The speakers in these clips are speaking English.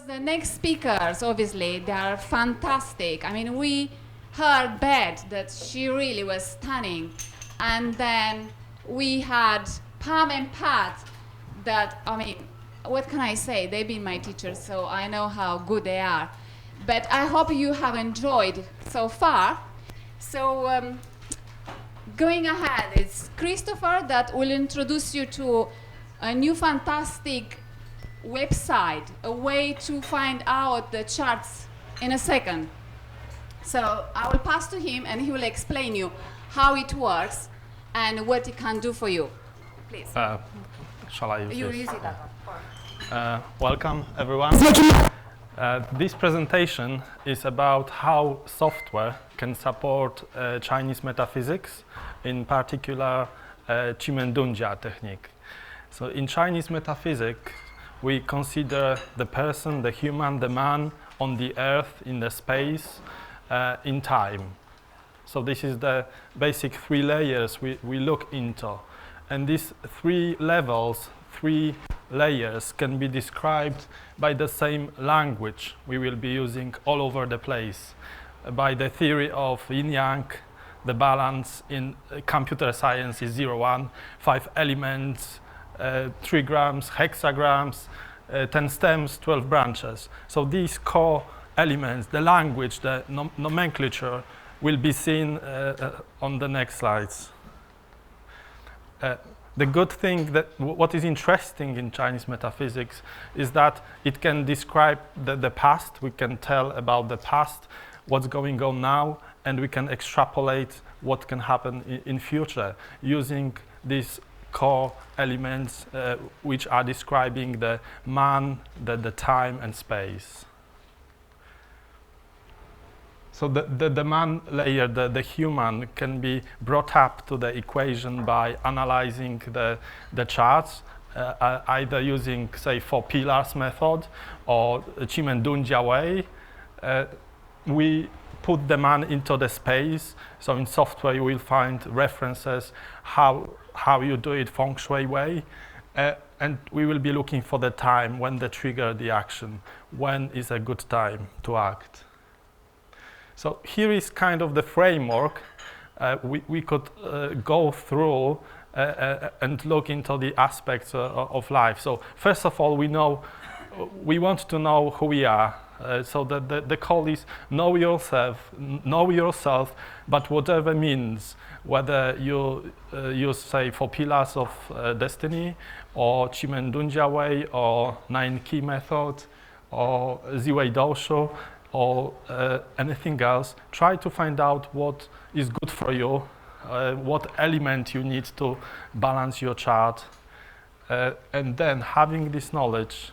the next speakers, obviously, they are fantastic. I mean, we heard Beth that she really was stunning. And then we had Pam and Pat that, I mean, what can I say? They've been my teachers, so I know how good they are. But I hope you have enjoyed so far. So going ahead, it's Krzysztof that will introduce you to a new fantastic website, a way to find out the charts in a second. So I will pass to him and he will explain you how it works and what it can do for you. Please. Shall I use you this? use it that one. Welcome, everyone. This presentation is about how software can support Chinese metaphysics, in particular Men Dun Jia technique. So in Chinese metaphysics, we consider the person, the human, the man on the earth, in the space, in time. So this is the basic three layers we look into. And these three levels, three layers can be described by the same language we will be using all over the place, by the theory of yin-yang. The balance in computer science is 0, 1, 5 elements, trigrams, hexagrams, 10 stems, 12 branches. So these core elements, the language, the nomenclature, will be seen on the next slides. The good thing, what is interesting in Chinese metaphysics is that it can describe the past. We can tell about the past, what's going on now, and we can extrapolate what can happen in future using these core elements which are describing the man, the time and space. So the man layer, the human, can be brought up to the equation by analyzing the charts, either using, say, 4 pillars method or Men Dun Jia way. We put the man into the space. So in software you will find references how you do it feng shui way. And we will be looking for the time when they trigger the action. When is a good time to act? So here is kind of the framework we could go through and look into the aspects of life. So first of all, we want to know who we are. So the call is know yourself, but whatever means, whether you use, say, 4 pillars of destiny, or Men Dun Jia way, or 9 key method, or Ziwei Doshu, or anything else, try to find out what is good for you, what element you need to balance your chart, and then having this knowledge,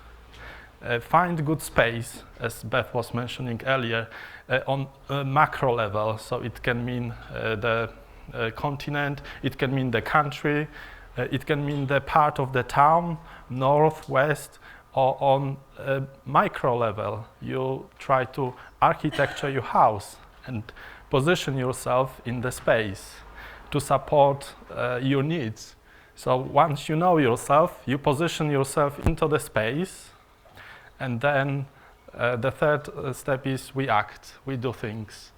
find good space, as Beth was mentioning earlier, on a macro level. So it can mean the continent, it can mean the country, it can mean the part of the town, north, west, or on a micro level, you try to architecture your house and position yourself in the space to support your needs. So once you know yourself, you position yourself into the space, and then the third step is we act, we do things.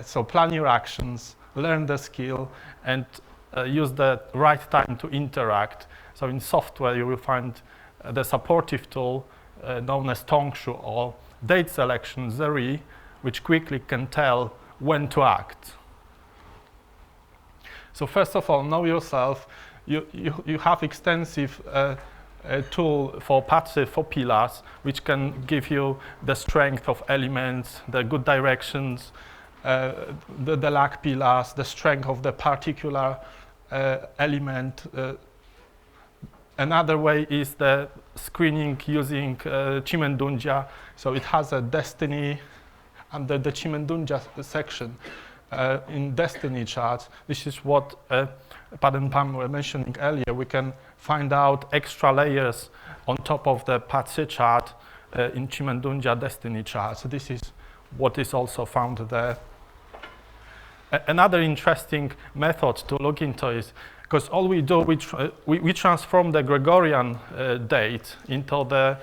So plan your actions, learn the skill, and use the right time to interact. So in software you will find the supportive tool known as Tongshu, or date selection, Zeri, which quickly can tell when to act. So first of all, know yourself. You have extensive tool for passive, for pillars, which can give you the strength of elements, the good directions, the lack pillars, the strength of the particular element. Another way is the screening using Men Dun Jia. So it has a destiny under the Men Dun Jia section in destiny charts. This is what Pat and Pam were mentioning earlier. We can find out extra layers on top of the Patsi chart in Men Dun Jia destiny chart. So this is what is also found there. Another interesting method to look into is, because all we do, we transform the Gregorian date into the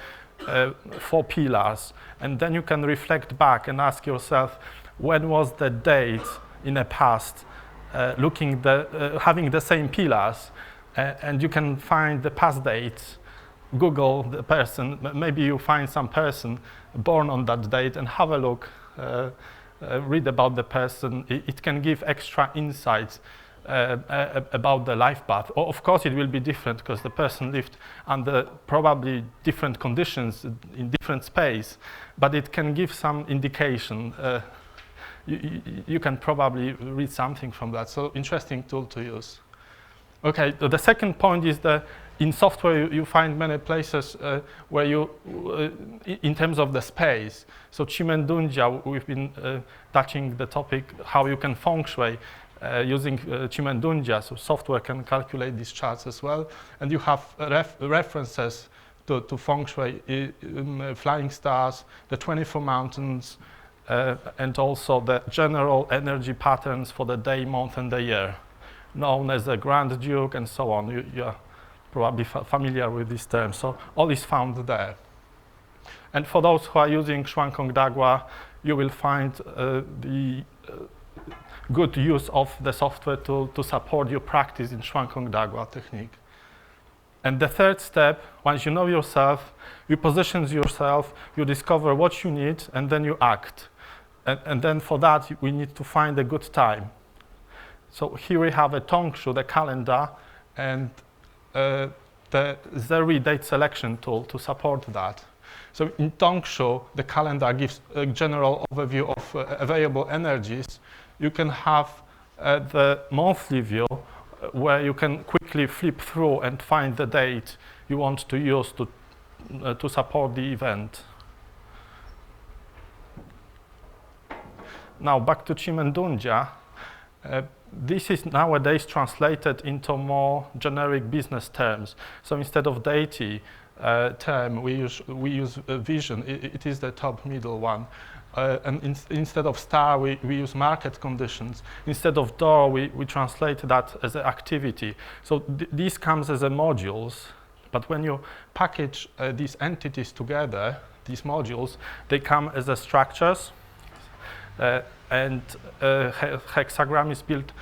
4 pillars, and then you can reflect back and ask yourself, when was the date in the past having the same pillars, and you can find the past dates, Google the person, maybe you find some person born on that date and have a look, read about the person. It can give extra insights about the life path. Of course, it will be different because the person lived under probably different conditions in different space, but it can give some indication. You can probably read something from that. So interesting tool to use. Okay, the second point is that in software you find many places where you, in terms of the space. So Men Dun Jia, we've been touching the topic how you can feng shui using Men Dun Jia. So software can calculate these charts as well, and you have references to feng shui, flying stars, the 24 mountains, and also the general energy patterns for the day, month, and the year, known as the Grand Duke and so on. You are probably familiar with these terms. So all is found there. And for those who are using Shuangkong Dagua, you will find the good use of the software to support your practice in Shuangkong Dagua technique. And the third step, once you know yourself, you position yourself, you discover what you need, and then you act. And then for that, we need to find a good time. So here we have a Tongshu, the calendar, and the Zeri date selection tool to support that. So in Tongshu, the calendar gives a general overview of available energies. You can have the monthly view where you can quickly flip through and find the date you want to use to support the event. Now back to Men Dun Jia. This is nowadays translated into more generic business terms. So instead of deity term, we use vision. It is the top middle one. And instead of star, we use market conditions. Instead of door, we translate that as an activity. So these comes as a modules, but when you package these entities together, these modules, they come as a structures. And hexagram is built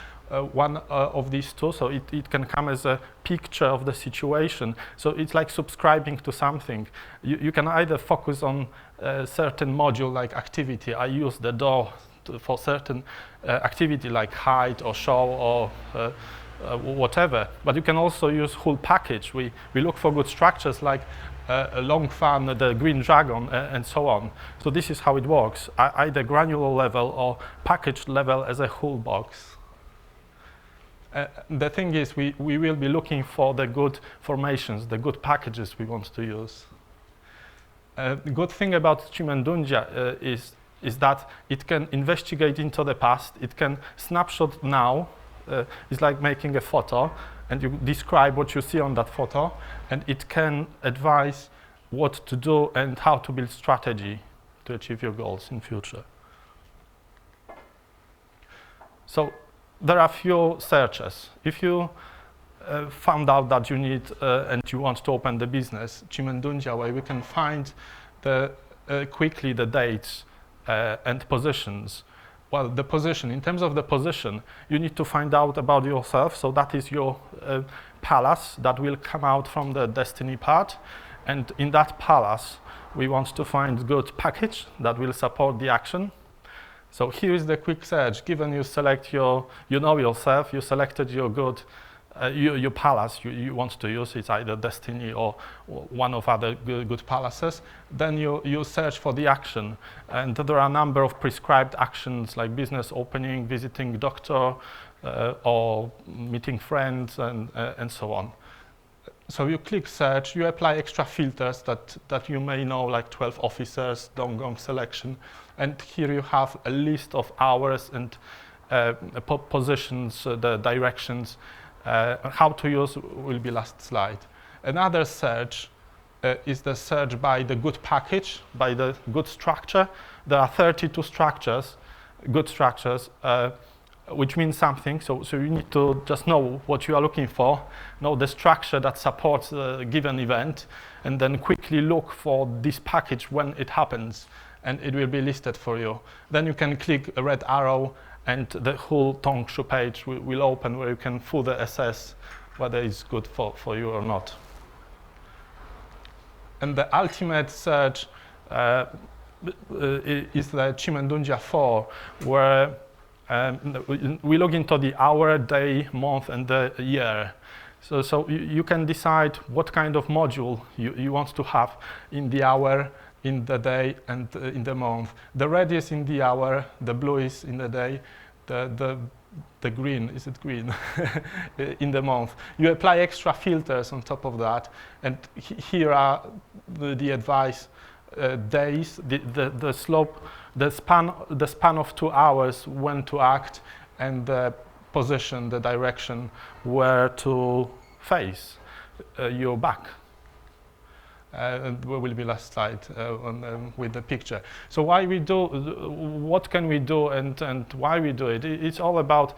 one of these two, so it can come as a picture of the situation. So it's like subscribing to something. You can either focus on a certain module like activity. I use the door for certain activity like hide or show or whatever. But you can also use whole package. We look for good structures like a long fan, the green dragon, and so on. So this is how it works, either granular level or packaged level as a whole box. The thing is, we will be looking for the good formations, the good packages we want to use. The good thing about Men Dun Jia is that it can investigate into the past, it can snapshot now. It's like making a photo, and you describe what you see on that photo, and it can advise what to do and how to build strategy to achieve your goals in future. So there are few searches. If you found out that you need and you want to open the business, Men Dun Jia way, we can find quickly the dates and positions. Well, the position, in terms of the position, you need to find out about yourself. So that is your palace that will come out from the destiny path. And in that palace, we want to find good package that will support the action. So here is the quick search. Given you select you know yourself, you selected your good, your palace you want to use, it's either destiny or one of other good palaces, then you search for the action. And there are a number of prescribed actions like business opening, visiting doctor, or meeting friends, and so on. So you click search, you apply extra filters that you may know, like 12 officers, Donggong selection, and here you have a list of hours and positions, the directions. How to use will be last slide. Another search is the search by the good package, by the good structure. There are 32 structures, good structures, which means something. So you need to just know what you are looking for, know the structure that supports a given event, and then quickly look for this package when it happens, and it will be listed for you. Then you can click a red arrow, and the whole Tongshu page will open, where you can further assess whether it's good for you or not. And the ultimate search is the Men Dun Jia 4, where we log into the hour, day, month, and the year. So you can decide what kind of module you want to have in the hour, in the day, and in the month. The red is in the hour, the blue is in the day, the green, is it green? in the month. You apply extra filters on top of that, and here are the advice days, the slope, the span of 2 hours when to act, and the position, the direction where to face your back. Will be last slide with the picture. So why we do, what can we do, and why we do it? It's all about,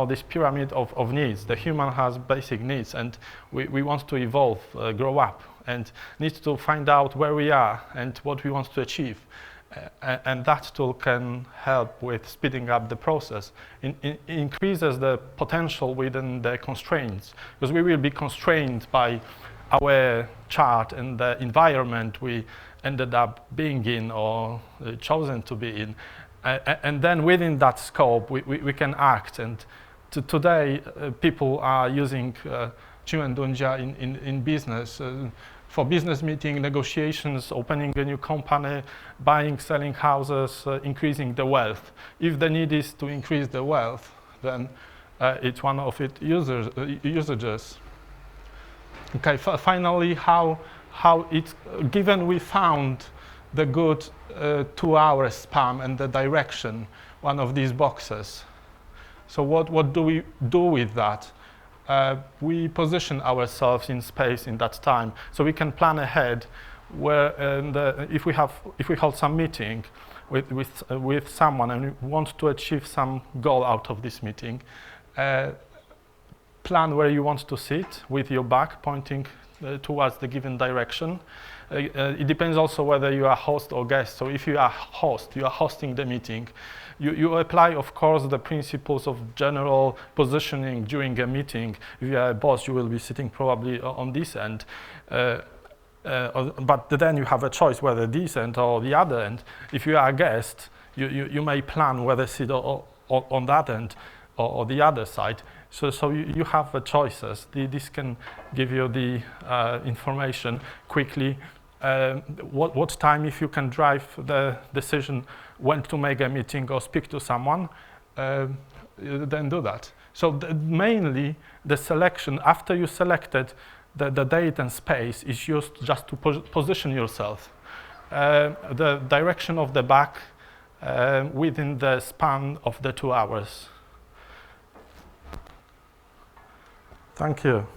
this pyramid of needs. The human has basic needs, and we want to evolve, grow up, and need to find out where we are and what we want to achieve. And that tool can help with speeding up the process. It increases the potential within the constraints, because we will be constrained by our chart and the environment we ended up being in or chosen to be in. And then within that scope, we can act. And today, people are using Men Dun Jia in business. For business meeting, negotiations, opening a new company, buying, selling houses, increasing the wealth. If the need is to increase the wealth, then it's one of its usages. Okay, finally, how it's, given we found the good 2-hour span and the direction, one of these boxes. So what do we do with that? We position ourselves in space in that time, so we can plan ahead. Where if we hold some meeting with someone and we want to achieve some goal out of this meeting, plan where you want to sit with your back pointing towards the given direction. It depends also whether you are host or guest. So if you are host, you are hosting the meeting. You apply, of course, the principles of general positioning during a meeting. If you are a boss, you will be sitting probably on this end. But then you have a choice whether this end or the other end. If you are a guest, you may plan whether sit on that end or the other side. So you have choices. This can give you the information quickly. What time, if you can drive the decision when to make a meeting or speak to someone, then do that. So mainly the selection, after you selected the date and space, is used just to position yourself. The direction of the back within the span of the 2 hours. Thank you.